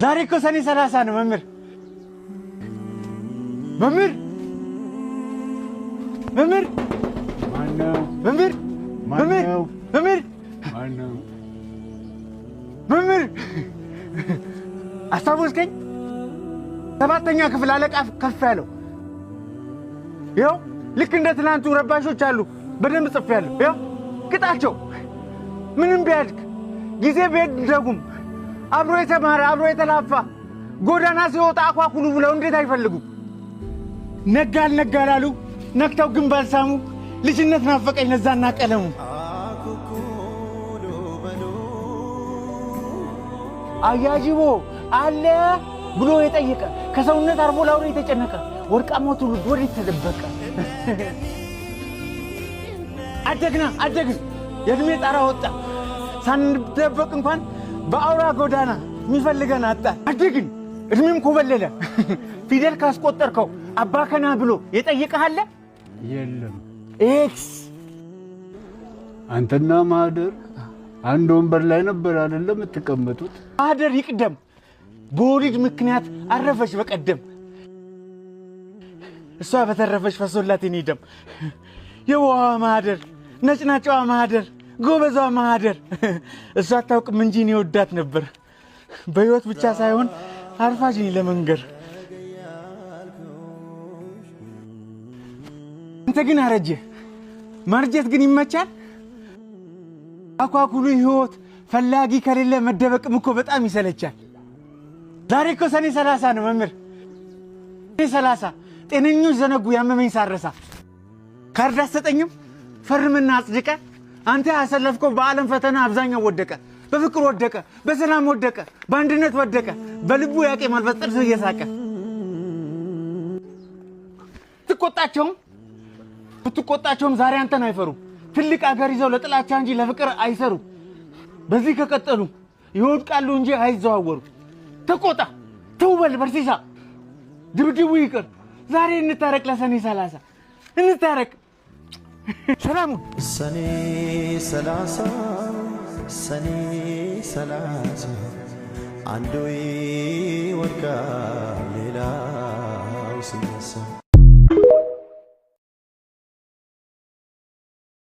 ዛሬ እኮ ሰኔ 30 ነው መምህር መምህር መምህር ማነው መምህር መምህር መምህር ማነው መምህር አስታወስከኝ ሰባተኛ ክፍል አለቃ ከፍ ያለው ይኸው ልክ እንደ ትናንቱ ረባሾች አሉ በደንብ ጽፌያለሁ ይኸው ቅጣቸው ምንም ቢያድግ ጊዜ ቢደጉም አብሮ የተማረ አብሮ የተላፋ ጎዳና ሲወጣ አኳኩሉ ብለው እንዴት አይፈልጉም ነጋል ነጋላሉ ነክተው ግን ባልሳሙ ልጅነት ናፈቀኝ ለዛና ቀለሙ አያጅቦ አለ ብሎ የጠየቀ ከሰውነት አርቦ ላውሬ የተጨነቀ ወርቃማው ትውልድ ወዴት ተደበቀ አደግን የእድሜ ጣራ ወጣ ሳንደበቅ እንኳን በአውራ ጎዳና የሚፈልገን አጣ አደግን እድሜም ኮበለለ ፊደል ካስቆጠርከው አባከና ብሎ የጠየቀሃለ የለም ኤክስ አንተና ማህደር አንድ ወንበር ላይ ነበር አይደለም ተቀመጡት ማህደር ይቅደም በወሊድ ምክንያት አረፈች በቀደም እሷ በተረፈች ፈሶላት ይደም የዋ ማህደር ነጭናጫዋ ማህደር ጎበዟ ማህደር እሷ አታውቅም እንጂ እኔ ወዳት ነበር በህይወት ብቻ ሳይሆን አርፋጅኝ ለመንገር አንተ ግን አረጀ ማርጀት ግን ይመቻል አኳኩሉ ህይወት ፈላጊ ከሌለ መደበቅም እኮ በጣም ይሰለቻል ዛሬ እኮ ሰኔ 30 ነው መምህር ሰኔ 30 ጤነኞች ዘነጉ ያመመኝ ሳረሳ ካርድ አትሰጠኝም ፈርምና አጽድቀ አንተ ያሰለፍከው በዓለም ፈተና አብዛኛው ወደቀ በፍቅር ወደቀ በሰላም ወደቀ በአንድነት ወደቀ በልቡ ያቄማል በጥርሱ እየሳቀ ትቆጣቸውም ዛሬ አንተን አይፈሩም ትልቅ አገር ይዘው ለጥላቻ እንጂ ለፍቅር አይሰሩ በዚህ ከቀጠሉ ይወድቃሉ እንጂ አይዘዋወሩ ተቆጣ ተውበል በርሲሳ ድብድቡ ይቅር ዛሬ እንታረቅ ለሰኔ 30 እንታረቅ ሰላም ሰኔ 30 አንዱ ይወድቃል ሌላው ሲነሳ